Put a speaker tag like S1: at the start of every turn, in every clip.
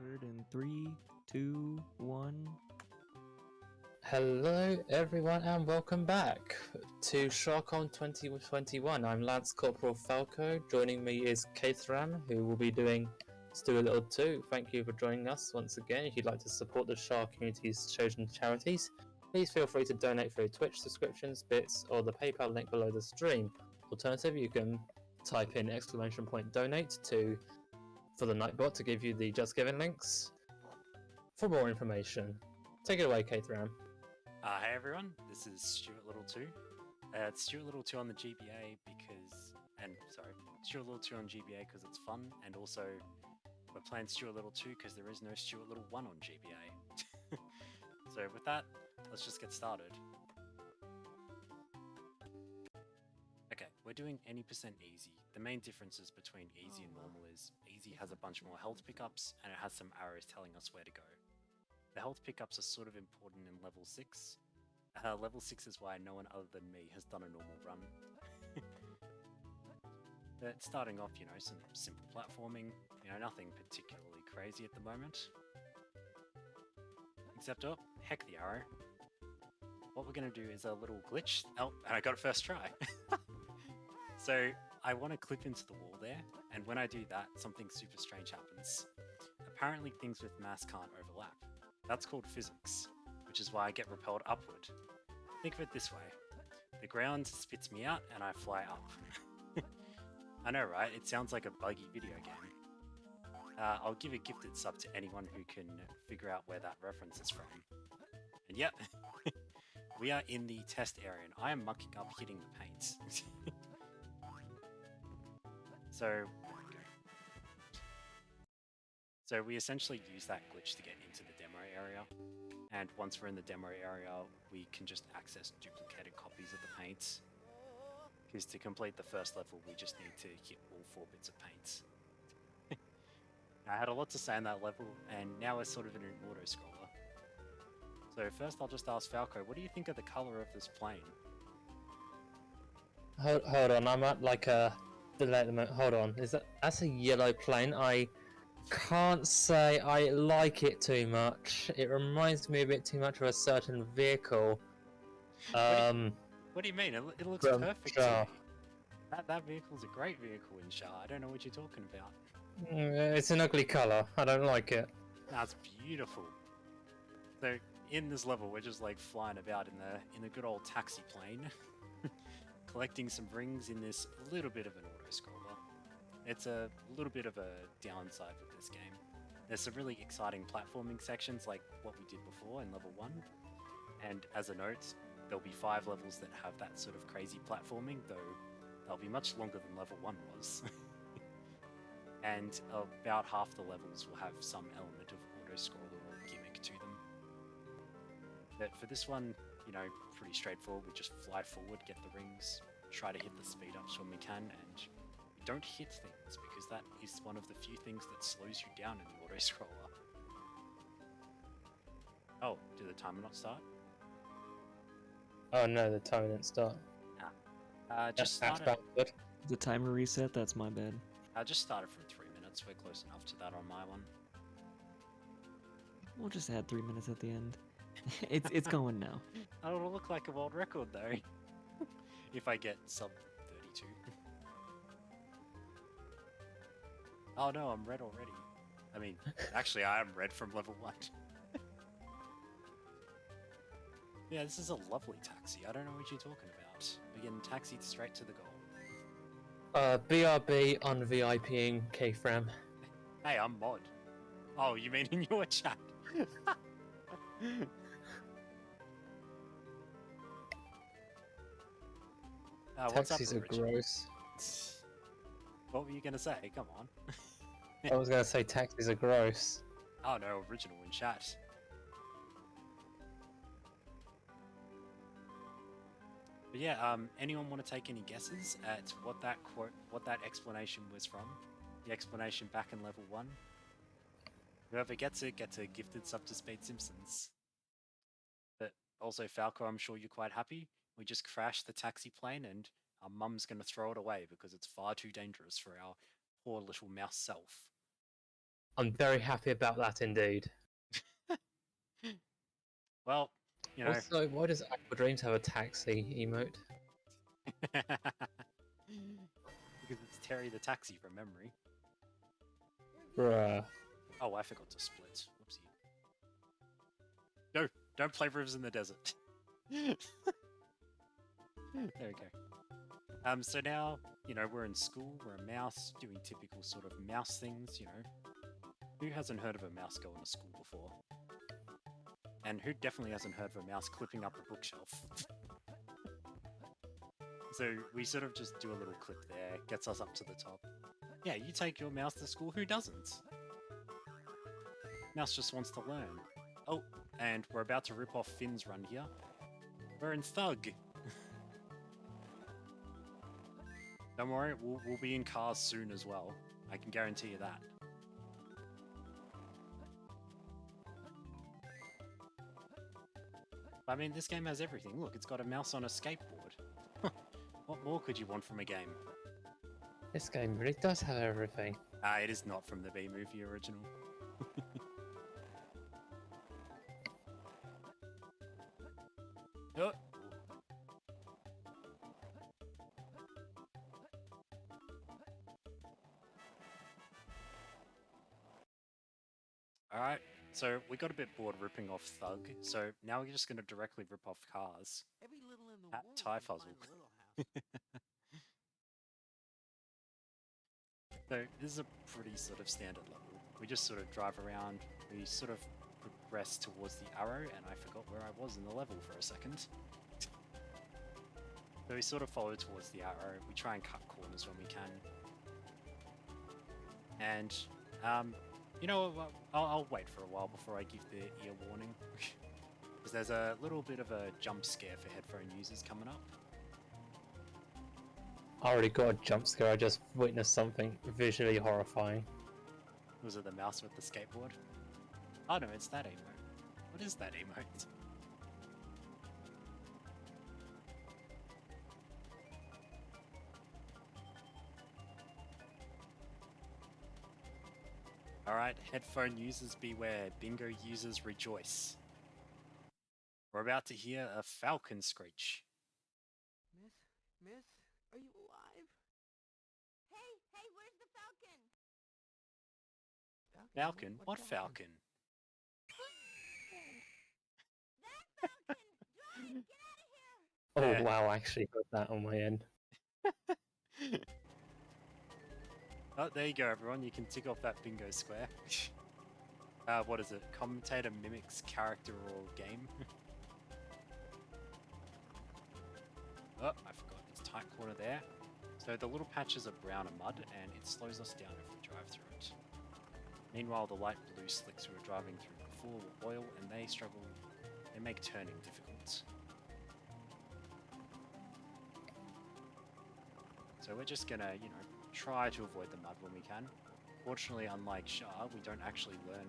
S1: Heard in 3, 2, 1.
S2: Hello, everyone, and welcome back to SHARCOM 2021. I'm Lance Corporal Falco. Joining me is KthRam, who will be doing Stuart Little 2. Thank you for joining us once again. If you'd like to support the SHAR community's chosen charities, please feel free to donate through Twitch subscriptions, bits, or the PayPal link below the stream. Alternatively, you can type in !donate for the Nightbot to give you the Just Giving links for more information. Take it away, KthRam.
S3: Hey everyone, this is Stuart Little 2. It's Stuart Little 2 on the GBA Stuart Little 2 on GBA because it's fun, and also we're playing Stuart Little 2 because there is no Stuart Little 1 on GBA. So with that, let's just get started. Okay, we're doing any percent easy. The main differences between easy and normal is easy has a bunch more health pickups and it has some arrows telling us where to go. The health pickups are sort of important in level 6. Level 6 is why no one other than me has done a normal run. But starting off, some simple platforming, nothing particularly crazy at the moment. Except, oh, heck the arrow. What we're going to do is a little glitch. Oh, and I got it first try. So, I want to clip into the wall there, and when I do that, something super strange happens. Apparently things with mass can't overlap. That's called physics, which is why I get repelled upward. Think of it this way. The ground spits me out and I fly up. I know, right? It sounds like a buggy video game. I'll give a gifted sub to anyone who can figure out where that reference is from. And yep, we are in the test area and I am mucking up hitting the paint. So we essentially use that glitch to get into the demo area, and once we're in the demo area, we can just access duplicated copies of the paints. Because to complete the first level, we just need to hit all 4 bits of paints. I had a lot to say on that level, and now we're sort of in an auto-scroller. So first I'll just ask Falco, what do you think of the colour of this plane?
S2: Hold on, I'm at like a delay at the moment. Hold on, that's a yellow plane? I can't say I like it too much. It reminds me a bit too much of a certain vehicle.
S3: What do you mean? It looks perfect to me. That vehicle's a great vehicle in SHAR. I don't know what you're talking about.
S2: It's an ugly colour. I don't like it.
S3: That's beautiful. So in this level, we're just like flying about in the good old taxi plane, collecting some rings in this little bit of an auto-scroller. It's a little bit of a downside with this game. There's some really exciting platforming sections like what we did before in level 1. And as a note, there'll be 5 levels that have that sort of crazy platforming, though they'll be much longer than level 1 was. And about half the levels will have some element of auto-scroller or gimmick to them. But for this one, pretty straightforward. We just fly forward, get the rings, try to hit the speed ups when we can, and don't hit things, because that is one of the few things that slows you down in the auto-scroller. Oh, did the timer not start?
S2: Oh no, the timer didn't start.
S3: Just started.
S1: The timer reset, that's my bad.
S3: I just started from 3 minutes, we're close enough to that on my one.
S1: We'll just add 3 minutes at the end. It's going now.
S3: It'll look like a world record though. If I get sub 32. Oh no, I'm red already. I mean, actually I am red from level 1. Yeah, this is a lovely taxi. I don't know what you're talking about. We're getting taxied straight to the goal.
S2: BRB on VIPing KthRam.
S3: Hey, I'm mod. Oh, you mean in your chat? What's up,
S2: Taxis are gross.
S3: What were you gonna say? Come on.
S2: I was gonna say taxis are gross.
S3: Oh no, original in chat. But yeah, anyone want to take any guesses at what that quote, what that explanation was from? The explanation back in level 1? Whoever gets a gifted sub to Speed Simpsons. But also, Falco, I'm sure you're quite happy. We just crashed the taxi plane and our mum's going to throw it away because it's far too dangerous for our poor little mouse self.
S2: I'm very happy about that indeed.
S3: Well, you know.
S2: Also, why does Aqua Dreams have a taxi emote?
S3: Because it's Terry the Taxi from memory.
S2: Bruh.
S3: Oh, I forgot to split. Whoopsie. No, don't play Rivers in the Desert. There we go. So now, we're in school, we're a mouse, doing typical sort of mouse things, Who hasn't heard of a mouse going to school before? And who definitely hasn't heard of a mouse clipping up a bookshelf? So we sort of just do a little clip there, gets us up to the top. Yeah, you take your mouse to school, who doesn't? Mouse just wants to learn. Oh, and we're about to rip off Finn's run here. We're in Thug. Don't worry, we'll be in cars soon as well. I can guarantee you that. I mean, this game has everything. Look, it's got a mouse on a skateboard. What more could you want from a game?
S2: This game really does have everything.
S3: It is not from the B-movie original. Oh. Alright, so we got a bit bored ripping off Thug, so now we're just going to directly rip off cars. At Tie Fuzzle. So this is a pretty sort of standard level. We just sort of drive around, we sort of progress towards the arrow, and I forgot where I was in the level for a second. So we sort of follow towards the arrow, we try and cut corners when we can. And, I'll wait for a while before I give the ear warning. Because there's a little bit of a jump scare for headphone users coming up.
S2: I already got a jump scare, I just witnessed something visually horrifying.
S3: Was it the mouse with the skateboard? Oh no, it's that emote. What is that emote? Alright, headphone users beware, bingo users rejoice. We're about to hear a falcon screech.
S4: Miss, are you alive?
S5: Hey, where's the falcon?
S3: Falcon? What falcon?
S5: That falcon! Drive! Get out of here!
S2: Oh
S3: Yeah.
S2: wow, I actually got that on my end.
S3: Oh, there you go, everyone. You can tick off that bingo square. What is it? Commentator mimics character or game? Oh, I forgot. It's tight corner there. So the little patches of brown are mud, and it slows us down if we drive through it. Meanwhile, the light blue slicks we were driving through before were oil, and they struggle. They make turning difficult. So we're just gonna, try to avoid the mud when we can. Fortunately, unlike Shah, we don't actually learn...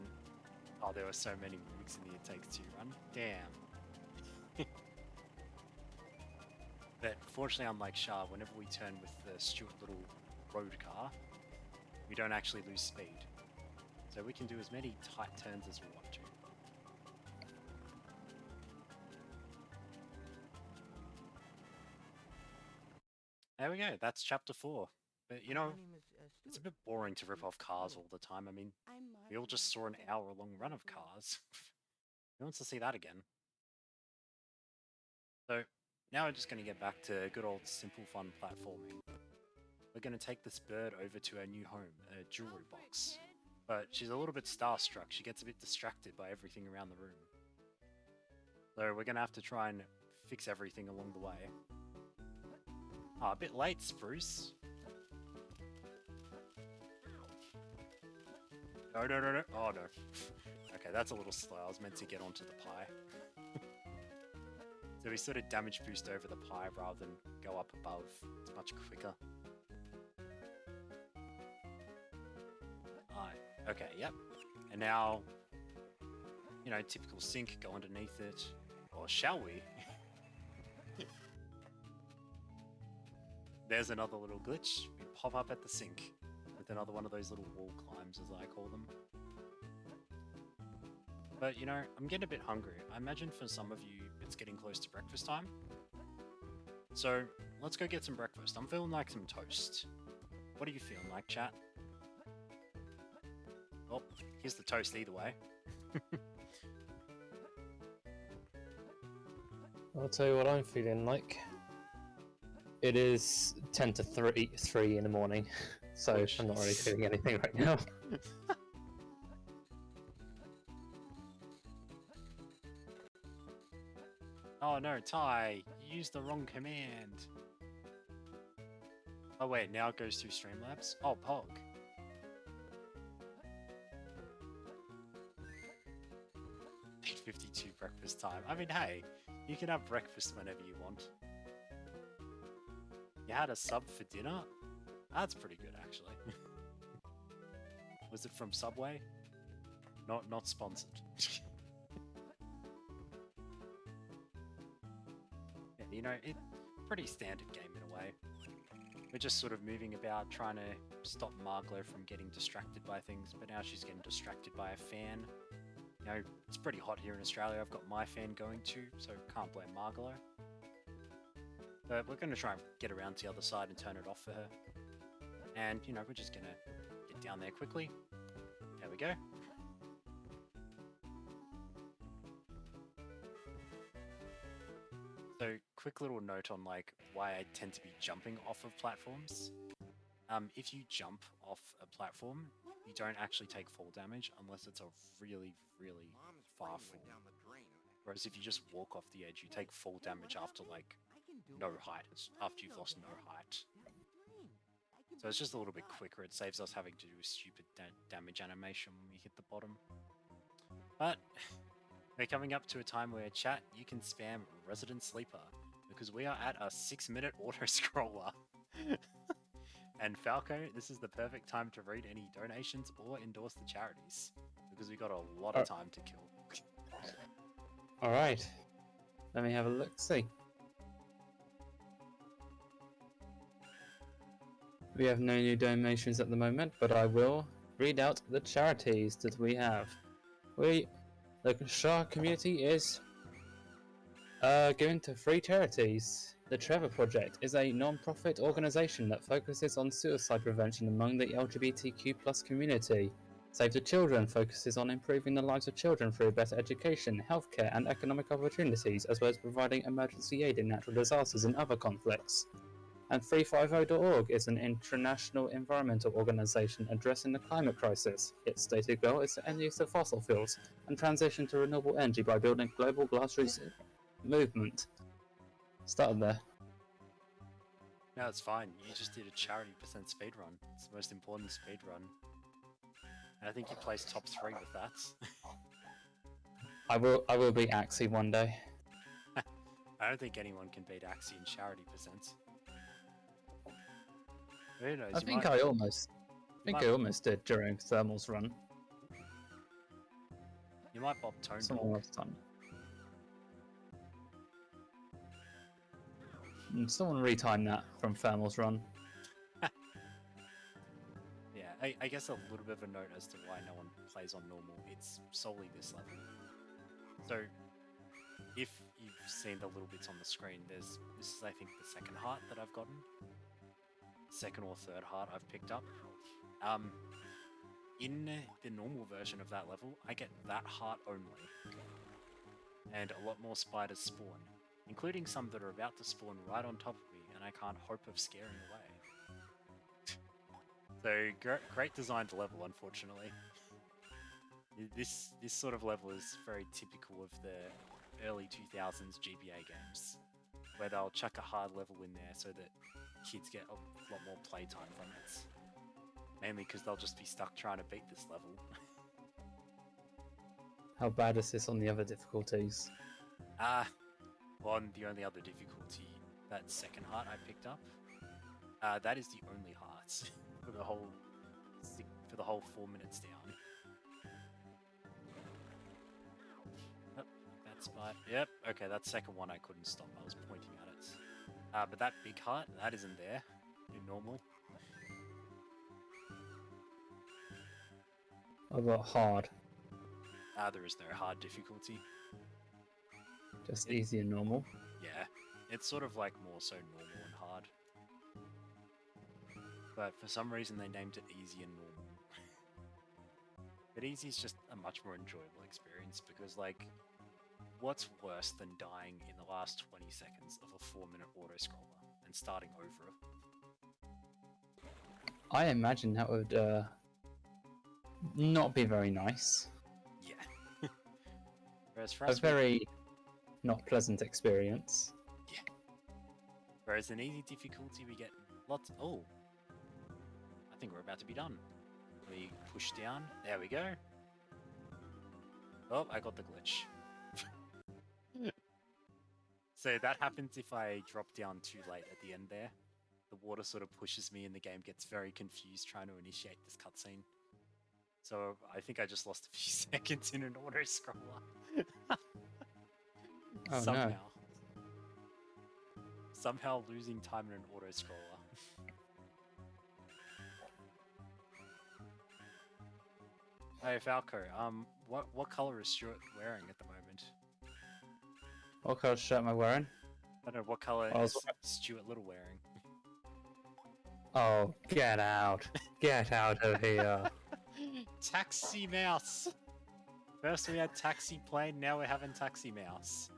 S3: Oh, there were so many mimics in the It Takes Two run. Damn. But fortunately, unlike Shah, whenever we turn with the Stuart little road car, we don't actually lose speed. So we can do as many tight turns as we want to. There we go, that's chapter 4. But
S4: My name is
S3: it's a
S4: Stuart.
S3: bit boring to rip off cars all the time. I mean, we all just saw an hour-long run of cars. Who wants to see that again? So, now we're just going to get back to good old simple fun platforming. We're going to take this bird over to our new home, a jewelry box. But she's a little bit starstruck. She gets a bit distracted by everything around the room. So we're going to have to try and fix everything along the way. Ah, a bit late, Spruce. No. Oh, no. Okay, that's a little slow. I was meant to get onto the pie. So we sort of damage boost over the pie rather than go up above. It's much quicker. Okay, yep. And now, typical sink, go underneath it. Or shall we? There's another little glitch. We pop up at the sink with another one of those little wall climbs, as I call them. But you know, I'm getting a bit hungry. I imagine for some of you, it's getting close to breakfast time. So let's go get some breakfast. I'm feeling like some toast. What are you feeling like, chat? Oh, here's the toast either way.
S2: I'll tell you what I'm feeling like. It is 10 to 3 in the morning, so
S3: Oh,
S2: I'm not really
S3: jeez.
S2: feeling anything right now.
S3: Oh no, Ty, you used the wrong command. Oh wait, now it goes through Streamlabs? Oh, Pog. 8:52 breakfast time. I mean, hey, you can have breakfast whenever you want. You had a sub for dinner? That's pretty good, actually. Was it from Subway? Not sponsored. Yeah, you know, it pretty standard game in a way. We're just sort of moving about, trying to stop Marglo from getting distracted by things, but now she's getting distracted by a fan. You know, it's pretty hot here in Australia. I've got my fan going too, so can't blame Marglo. But we're going to try and get around to the other side and turn it off for her. And, you know, we're just going to get down there quickly. There we go. So, quick little note on like why I tend to be jumping off of platforms. If you jump off a platform, you don't actually take fall damage unless it's a really, really far fall. Whereas if you just walk off the edge, you take fall damage after like no height. It's after you've lost no height. So it's just a little bit quicker. It saves us having to do a stupid damage animation when we hit the bottom. But we're coming up to a time where, chat, you can spam Resident Sleeper because we are at a 6-minute auto-scroller. And Falco, this is the perfect time to read any donations or endorse the charities because we got a lot of time to kill.
S2: Alright, let me have a look, see. We have no new donations at the moment, but I will read out the charities that we have. The Shark community is given to 3 charities. The Trevor Project is a non-profit organisation that focuses on suicide prevention among the LGBTQ+ community. Save the Children focuses on improving the lives of children through better education, healthcare and economic opportunities, as well as providing emergency aid in natural disasters and other conflicts. And 350.org is an international environmental organisation addressing the climate crisis. Its stated goal is to end use of fossil fuels and transition to renewable energy by building a global grassroots movement. Started there.
S3: No, it's fine. You just did a charity percent speedrun. It's the most important speedrun. And I think you placed top 3 with that.
S2: I will beat Axie one day.
S3: I don't think anyone can beat Axie in charity percent. Who knows?
S2: I think I almost did during Thermal's run.
S3: You might Bob Tone.
S2: Someone else done. Someone retime that from Thermal's run.
S3: Yeah, I guess a little bit of a note as to why no one plays on normal. It's solely this level. So, if you've seen the little bits on the screen, this is I think the second heart that I've gotten. Second or third heart I've picked up. In the normal version of that level, I get that heart only. And a lot more spiders spawn, including some that are about to spawn right on top of me, and I can't hope of scaring away. So, great designed level, unfortunately. This sort of level is very typical of the early 2000s GBA games, where they'll chuck a hard level in there so that kids get a lot more playtime from it. Mainly because they'll just be stuck trying to beat this level.
S2: How bad is this on the other difficulties?
S3: On the only other difficulty, that second heart I picked up, that is the only heart for the whole 4 minutes down. Oh, that spot. Yep. Okay, that second one I couldn't stop. I was pointing at it. But that big heart, that isn't there in normal.
S2: I got hard.
S3: There is no hard difficulty.
S2: Just easy and normal.
S3: Yeah, it's sort of like more so normal and hard. But for some reason they named it easy and normal. But easy is just a much more enjoyable experience because, like, what's worse than dying in the last 20 seconds of a 4-minute auto-scroller and starting over?
S2: I imagine that would not be very nice.
S3: Yeah. Whereas for
S2: A
S3: us,
S2: very not pleasant experience.
S3: whereas in easy difficulty we get lots. Oh, I think we're about to be done. We push down. There we go. Oh, I got the glitch. So that happens if I drop down too late at the end there. The water sort of pushes me and the game gets very confused trying to initiate this cutscene. So I think I just lost a few seconds in an auto-scroller.
S2: Oh,
S3: Somehow.
S2: no.
S3: Somehow losing time in an auto-scroller. Hey Falco, what color is Stuart wearing at the moment?
S2: What colour shirt am I wearing?
S3: I don't know, what color
S2: I
S3: is
S2: was-
S3: Stuart Little wearing?
S2: Oh, get out. Get out of here.
S3: Taxi mouse! First we had taxi plane, now we're having taxi mouse.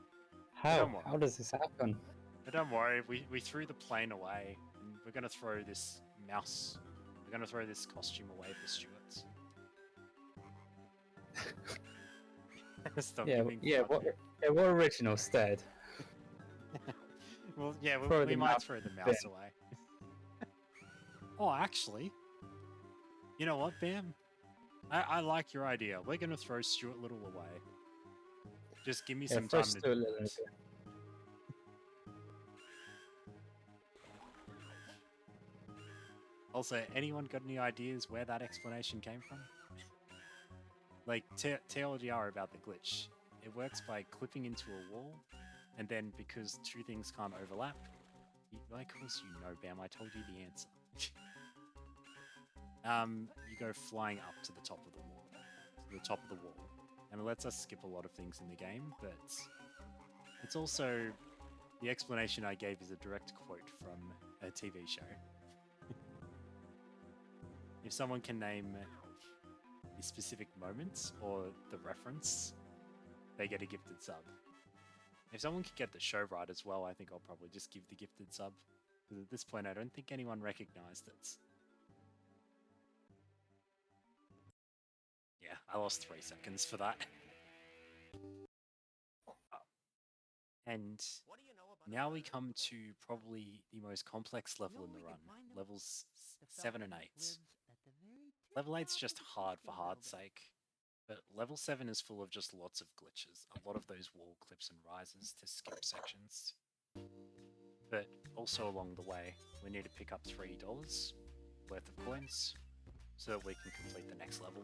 S2: How? How does this happen?
S3: But don't worry, we threw the plane away, and we're gonna throw this mouse. We're gonna throw this costume away for Stuart's. Stop giving
S2: what original stead?
S3: Well, yeah,
S2: Throw
S3: we
S2: the
S3: might
S2: mouse
S3: throw the
S2: bin.
S3: mouse away. Oh, actually, you know what, Bam? I like your idea. We're gonna throw Stuart Little away. Just give me some time to do it. Also, anyone got any ideas where that explanation came from? Like, TLDR about the glitch. It works by clipping into a wall, and then because two things can't overlap, of course you know, Bam, I told you the answer. You go flying up to the top of the wall. And it lets us skip a lot of things in the game, but it's also... The explanation I gave is a direct quote from a TV show. If someone can name the specific moments or the reference, they get a gifted sub. If someone could get the show right as well, I think I'll probably just give the gifted sub. Because at this point, I don't think anyone recognized it. Yeah, I lost 3 seconds for that. And now we come to probably the most complex level in the run. Levels 7 and 8. Level 8's just hard for hard's sake. But level 7 is full of just lots of glitches. A lot of those wall clips and rises to skip sections. But also along the way, we need to pick up $3 worth of coins so that we can complete the next level.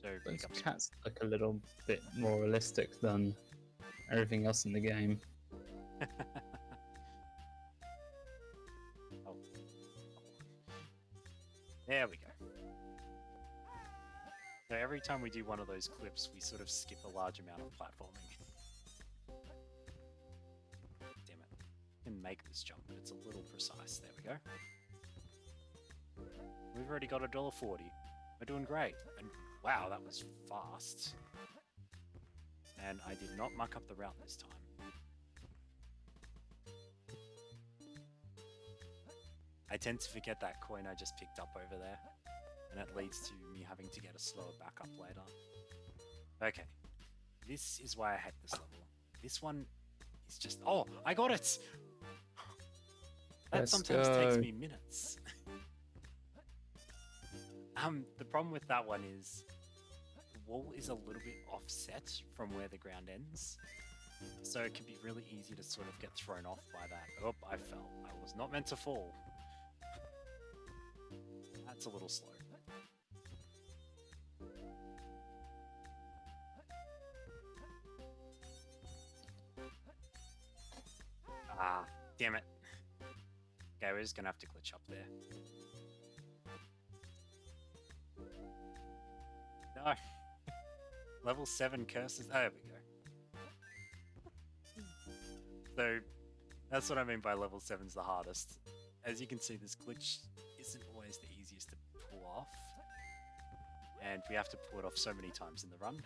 S3: So
S2: Those
S3: pick up some...
S2: cats look a little bit more realistic than everything else in the game.
S3: Oh. There we go. So every time we do one of those clips, we sort of skip a large amount of platforming. Damn it. I can make this jump, but it's a little precise. There we go. We've already got $1.40. We're doing great. And wow, that was fast. And I did not muck up the route this time. I tend to forget that coin I just picked up over there. And it leads to me having to get a slower backup later. Okay. This is why I hate this level. This one is just... Oh, I got it! That
S2: Let's
S3: sometimes
S2: go.
S3: takes me minutes. The problem with that one is the wall is a little bit offset from where the ground ends. So it can be really easy to sort of get thrown off by that. Oh, I fell. I was not meant to fall. That's a little slow. Ah, damn it. Okay, we're just gonna have to glitch up there. Level 7 curses. Oh, there we go. So, that's what I mean by level 7's the hardest. As you can see, this glitch isn't always the easiest to pull off. And we have to pull it off so many times in the run.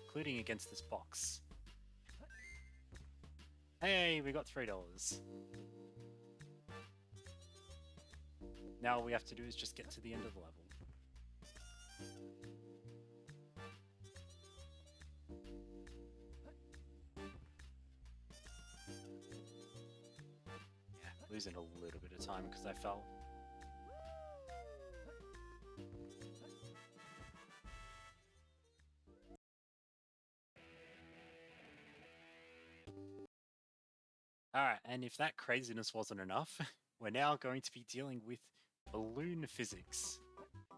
S3: Including against this box. Hey, we got $3. Now all we have to do is just get to the end of the level. Yeah, losing a little bit of time because I fell. Alright, and if that craziness wasn't enough, we're now going to be dealing with balloon physics.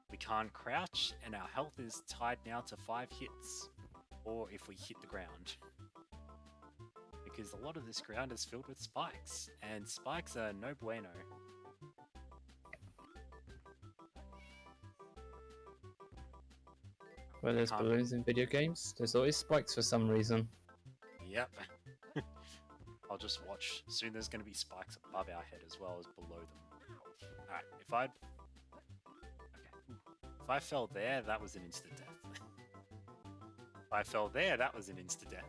S3: We can't crouch, and our health is tied now to 5 hits, or if we hit the ground. Because a lot of this ground is filled with spikes, and spikes are no bueno.
S2: Well, there's
S3: Can't-
S2: balloons in video games. There's always spikes for some reason.
S3: Yep. I'll just watch. Soon there's going to be spikes above our head as well as below them. Alright, if I'd... Okay. If I fell there, that was an insta-death. If I fell there, that was an insta-death.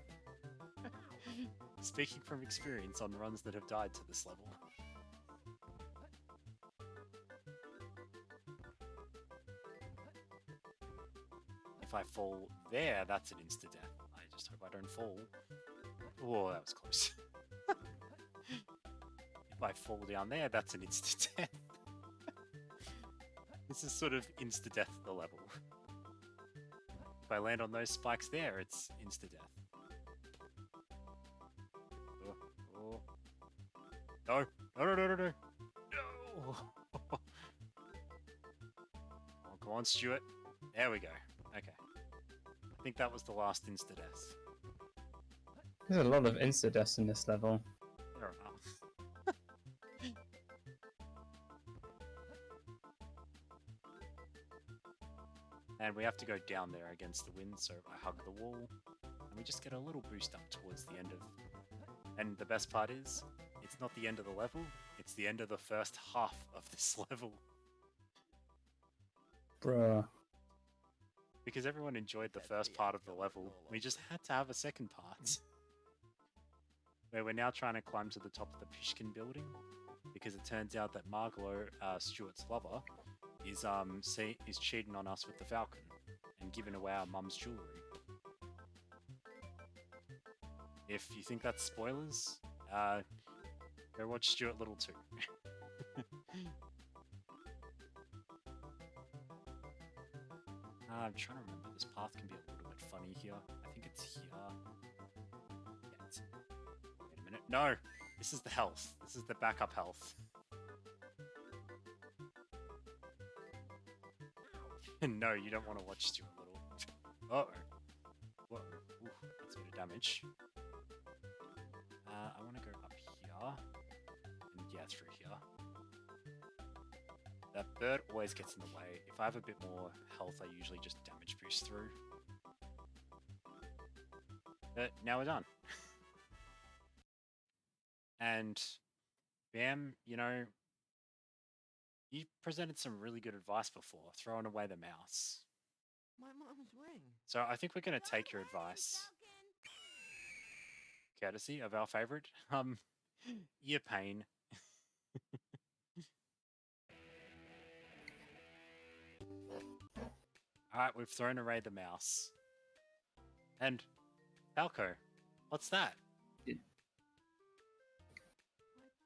S3: Speaking from experience on runs that have died to this level. If I fall there, that's an insta-death. I just hope I don't fall. Oh, that was close. If I fall down there, that's an insta-death. This is sort of insta-death the level. If I land on those spikes there, it's insta-death. Oh. No! No! No! Oh, come on, Stuart. There we go. Okay. I think that was the last insta-death.
S2: There's a lot of insta-deaths in this level.
S3: Fair enough. And we have to go down there against the wind, so I hug the wall. And we just get a little boost up towards the end of... And the best part is, it's not the end of the level, it's the end of the first half of this level.
S2: Bruh.
S3: Because everyone enjoyed the first part of the level, we just had to have a second part. Where we're now trying to climb to the top of the Pishkin building, because it turns out that Marglo, Stuart's lover, is cheating on us with the Falcon, and giving away our mum's jewellery. If you think that's spoilers, go watch Stuart Little 2. I'm trying to remember, this path can be a little bit funny here. I think it's here. Yeah, it's... Wait a minute. No! This is the health. This is the backup health. No, you don't want to watch Stuart Little. Uh-oh. Whoa. Ooh, that's a bit of damage. I want to go up here. And yeah, through here. That bird always gets in the way. If I have a bit more health, I usually just damage boost through. But now we're done. And Bam, you know, you presented some really good advice before, throwing away the mouse.
S4: My mom's ring.
S3: So I think we're going to take your advice. Courtesy of our favorite, ear pain. Alright, we've thrown away the mouse. And, Falco, what's that?
S4: My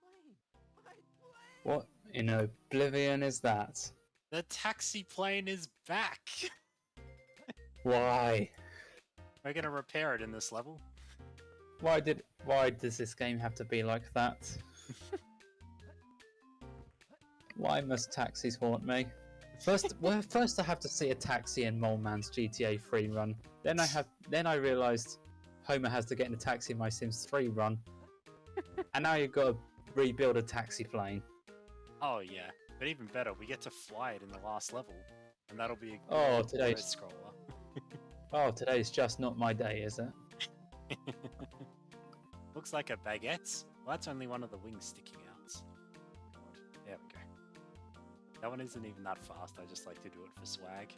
S4: plane. My plane.
S2: What in oblivion is that?
S3: The taxi plane is back!
S2: Why?
S3: We're gonna repair it in this level.
S2: Why does this game have to be like that? Why must taxis haunt me? First I have to see a taxi in Mole Man's GTA 3 run. Then I realised Homer has to get in a taxi in my Sims 3 run. And now you've got to rebuild a taxi plane.
S3: Oh yeah, but even better, we get to fly it in the last level. And that'll be a
S2: Oh,
S3: good
S2: today-
S3: scroller.
S2: Oh, today's just not my day, is it?
S3: Looks like a baguette. Well, that's only one of the wings sticking out. God, there we go. That one isn't even that fast. I just like to do it for swag.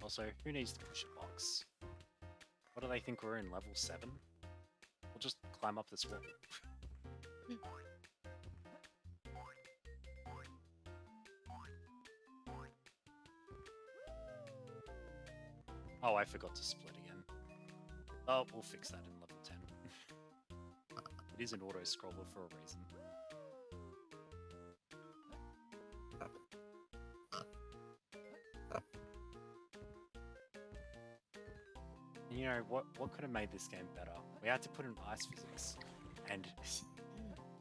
S3: Also, who needs to push a box? What do they think we're in, level 7? We'll just climb up this wall. Oh, I forgot to split again. Oh, we'll fix that in level 10. It is an auto-scroller for a reason. You know, what could have made this game better? We had to put in ice physics and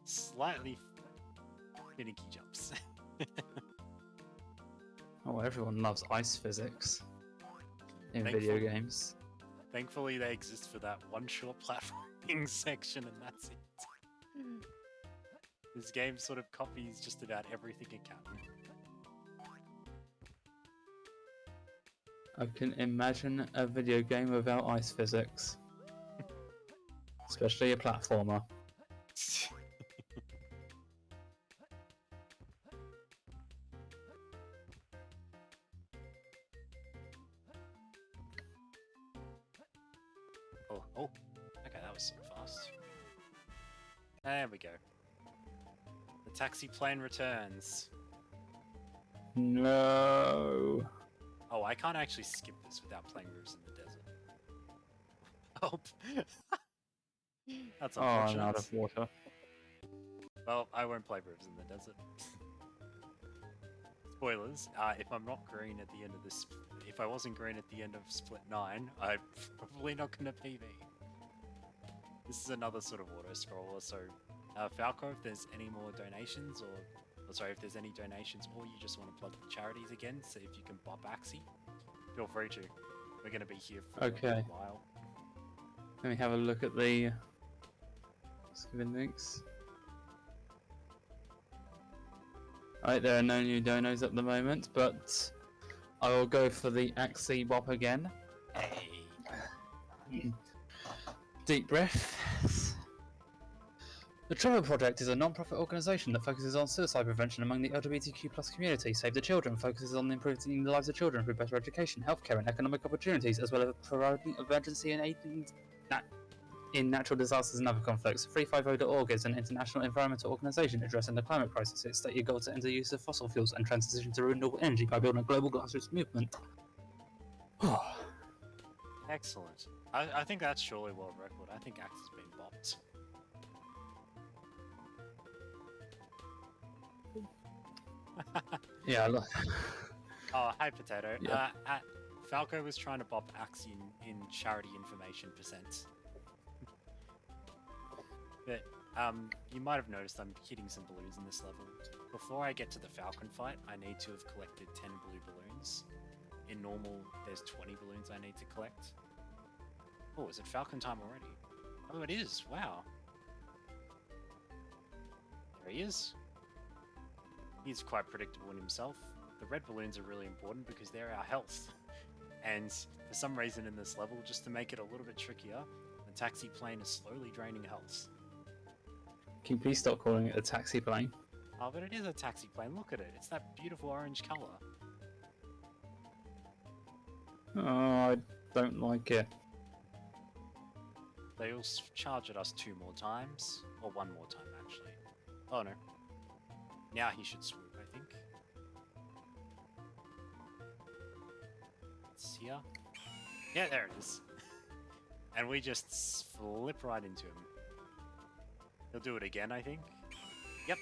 S3: slightly finicky jumps.
S2: Oh, everyone loves ice physics in video games.
S3: Thankfully, they exist for that one short platforming section, and that's it. This game sort of copies just about everything it can.
S2: I can imagine a video game without ice physics. Especially a platformer.
S3: Oh, okay, that was so fast. There we go. The taxi plane returns.
S2: No.
S3: Oh, I can't actually skip this without playing Roofs in the Desert. Help! That's
S2: Oh, I'm
S3: unfortunate.
S2: out of water.
S3: Well, I won't play Roofs in the Desert. Spoilers, if I'm not green at the end of this... If I wasn't green at the end of Split 9, I'm probably not going to PB. This is another sort of auto-scroller, so... Falco, if there's any more donations, or sorry, if there's any donations, or you just want to plug the charities again, see if you can bop Axie, feel free to. We're going to be here for a while.
S2: Let me have a look at the given links. Alright, there are no new donos at the moment, but I will go for the Axie Bop again.
S3: Hey.
S2: Deep breath. The Trevor Project is a non-profit organisation that focuses on suicide prevention among the LGBTQ+ community. Save the Children focuses on improving the lives of children through better education, healthcare and economic opportunities, as well as providing emergency and aid in natural disasters and other conflicts. 350.org is an international environmental organisation addressing the climate crisis. Its stated goal to end the use of fossil fuels and transition to renewable energy by building a global grassroots movement.
S3: Excellent. I think that's surely world record. I think Axie's been bopped.
S2: Yeah, look.
S3: Oh, hi, Potato.
S2: Yeah.
S3: Falco was trying to bop Axie in charity information percent. But you might have noticed I'm hitting some balloons in this level. Before I get to the Falcon fight, I need to have collected 10 blue balloons. In normal, there's 20 balloons I need to collect. Oh, is it Falcon time already? Oh, it is. Wow. There he is. He's quite predictable in himself. The red balloons are really important because they're our health. And for some reason in this level, just to make it a little bit trickier, the taxi plane is slowly draining health.
S2: Can you please stop calling it a taxi plane?
S3: Oh, but it is a taxi plane. Look at it. It's that beautiful orange color.
S2: Oh, I don't like it.
S3: They'll charge at us 2 more times. Or 1 more time, actually. Oh, no. Now he should swoop, I think. It's here. Yeah, there it is. And we just flip right into him. He'll do it again, I think. Yep.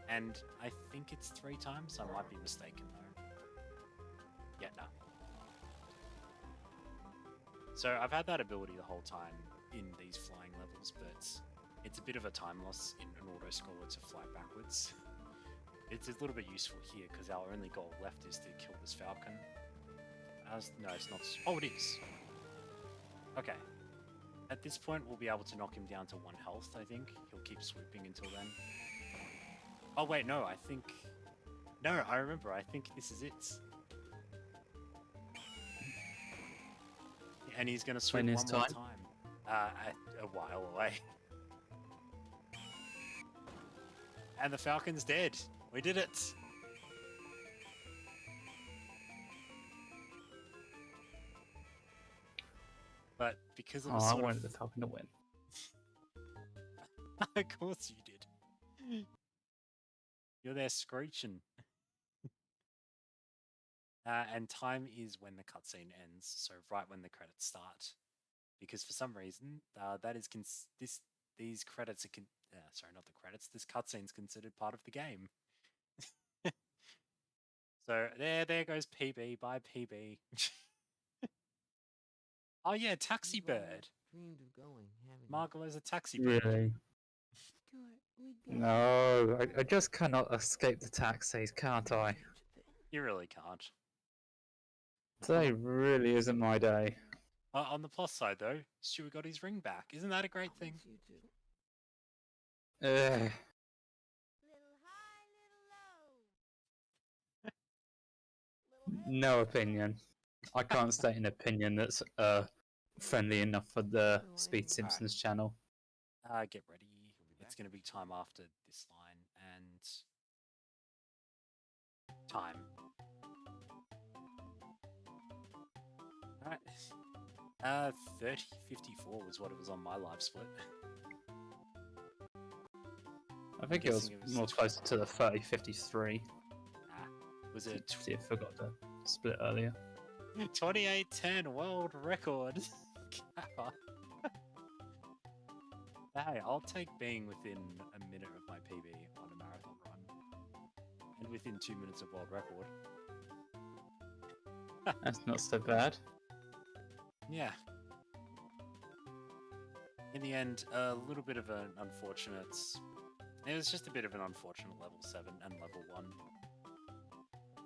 S3: And I think it's 3 times. I might be mistaken, though. Yeah, no. So I've had that ability the whole time in these flying levels, but it's a bit of a time loss in an auto-scroller to fly backwards. it's a little bit useful here because our only goal left is to kill this falcon. No, it's not. Oh, it is. Okay. At this point, we'll be able to knock him down to 1 health, I think. He'll keep swooping until then. Oh, wait, no, I think... No, I remember. I think this is it. And he's going to swoop
S2: When
S3: one
S2: is
S3: more
S2: time?
S3: time. A while away. And the falcon's dead. We did it. But because of
S2: Oh,
S3: the
S2: I
S3: sort
S2: wanted
S3: of...
S2: the Falcon to win.
S3: Of course you did. You're there screeching. And time is when the cutscene ends, so right when the credits start. Because for some reason, that is these credits are sorry, not the credits. This cutscene's considered part of the game. So there goes PB. Bye PB. Oh yeah, Taxi
S4: You've always
S3: Bird.
S4: dreamed of going, haven't you?
S3: Margalo's a taxi bird.
S2: Really?
S4: Stuart, we'd be
S2: No, I just cannot escape the taxis, can't I?
S4: such a thing.
S3: You really can't.
S2: Today really isn't my day.
S3: On the plus side, though, Stuart got his ring back. Isn't that a great
S4: I'll
S3: thing?
S4: miss you too.
S2: Ugh.
S5: Little high, little low. Little
S2: No opinion. I can't state an opinion that's friendly enough for the
S4: No,
S2: Speed
S4: anyway.
S2: Simpsons channel.
S3: Get ready. It's going to be time after this line and time. Alright. 3054 was what it was on my live split.
S2: I think it was
S3: guessing it was
S2: more closer to the 30-53.
S3: Was it
S2: See, I forgot to split earlier.
S3: 2810 world record? Hey, I'll take being within a minute of my PB on a marathon run. And within 2 minutes of world record.
S2: That's not so bad.
S3: Yeah. In the end, a little bit of an unfortunate... It was just a bit of an unfortunate level 7 and level 1.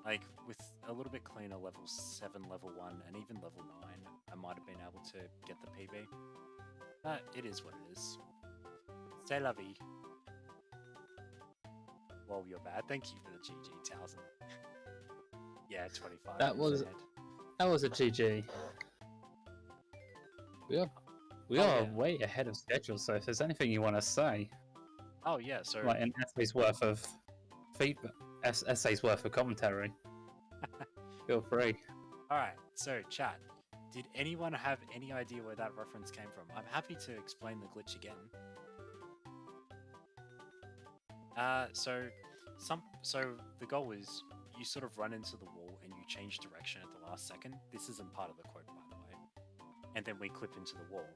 S3: Like, with a little bit cleaner level 7, level 1, and even level 9, I might have been able to get the PB. But it is what it is. C'est la vie. Well, you're bad. Thank you for the GG, Towson. Yeah, 25.
S2: That was a GG. We
S3: Oh,
S2: are
S3: yeah.
S2: way ahead of schedule, so if there's anything you want to say,
S3: Oh, yeah, so...
S2: like an essay's worth of feedback, essay's worth of commentary, feel free.
S3: Alright, so chat. Did anyone have any idea where that reference came from? I'm happy to explain the glitch again. So the goal is you sort of run into the wall and you change direction at the last second. This isn't part of the quote, by the way. And then we clip into the wall.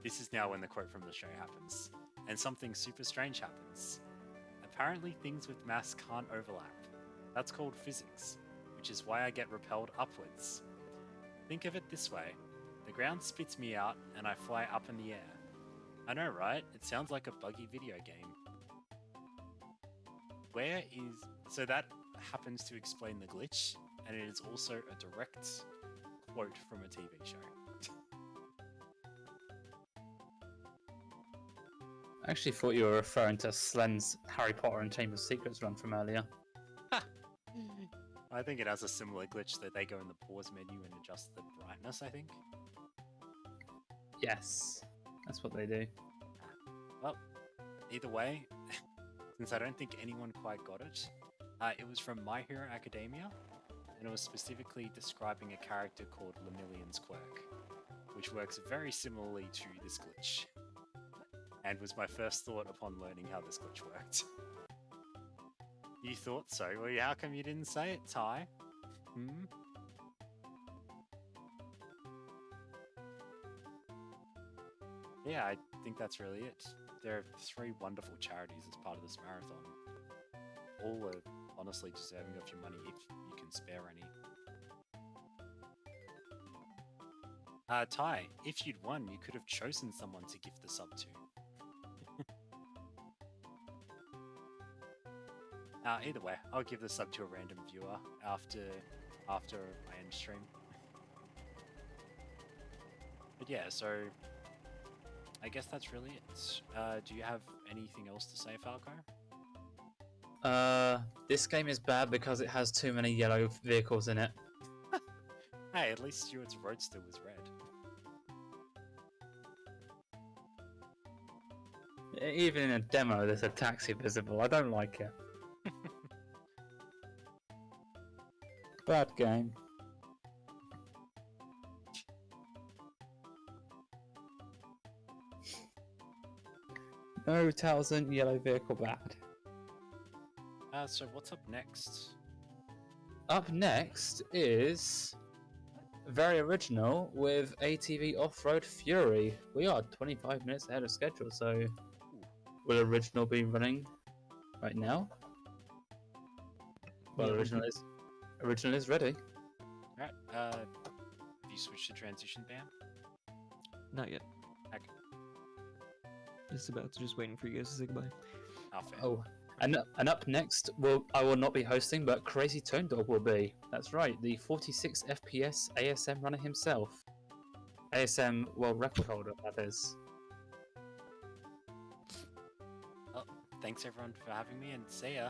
S3: This is now when the quote from the show happens. And something super strange happens. Apparently things with mass can't overlap. That's called physics, which is why I get repelled upwards. Think of it this way. The ground spits me out and I fly up in the air. I know, right? It sounds like a buggy video game. So that happens to explain the glitch, and it is also a direct quote from a TV show.
S2: I actually thought you were referring to Slen's Harry Potter and Chamber of Secrets run from earlier.
S3: I think it has a similar glitch that they go in the pause menu and adjust the brightness, I think.
S2: Yes, that's what they do.
S3: Well, either way, since I don't think anyone quite got it, it was from My Hero Academia, and it was specifically describing a character called Lemillion's Quirk, which works very similarly to this glitch, and was my first thought upon learning how this glitch worked. You thought so? Well, how come you didn't say it, Ty? Hmm? Yeah, I think that's really it. There are 3 wonderful charities as part of this marathon. All are honestly deserving of your money if you can spare any. Ty, if you'd won, you could have chosen someone to gift the sub to. Either way, I'll give the sub to a random viewer after my end stream. But yeah, so I guess that's really it. Do you have anything else to say, Falco?
S2: This game is bad because it has too many yellow vehicles in it.
S3: Hey, at least Stuart's Roadster was red.
S2: Even in a demo, there's a taxi visible. I don't like it. Bad game. No Townsend yellow vehicle bad.
S3: So what's up next?
S2: Up next is very original with ATV Off-Road Fury. We are 25 minutes ahead of schedule, so will original be running right now? Well,
S1: Yeah,
S2: original is ready.
S3: Alright, have you switched to transition, Bam?
S1: Not yet.
S3: Okay.
S1: Just waiting for you guys to say goodbye.
S3: Oh, fair.
S2: Oh, and up next, I will not be hosting, but Crazy Tone Dog will be. That's right, the 46 FPS ASM runner himself. ASM world record holder, that is.
S3: Well, thanks everyone for having me, and see ya.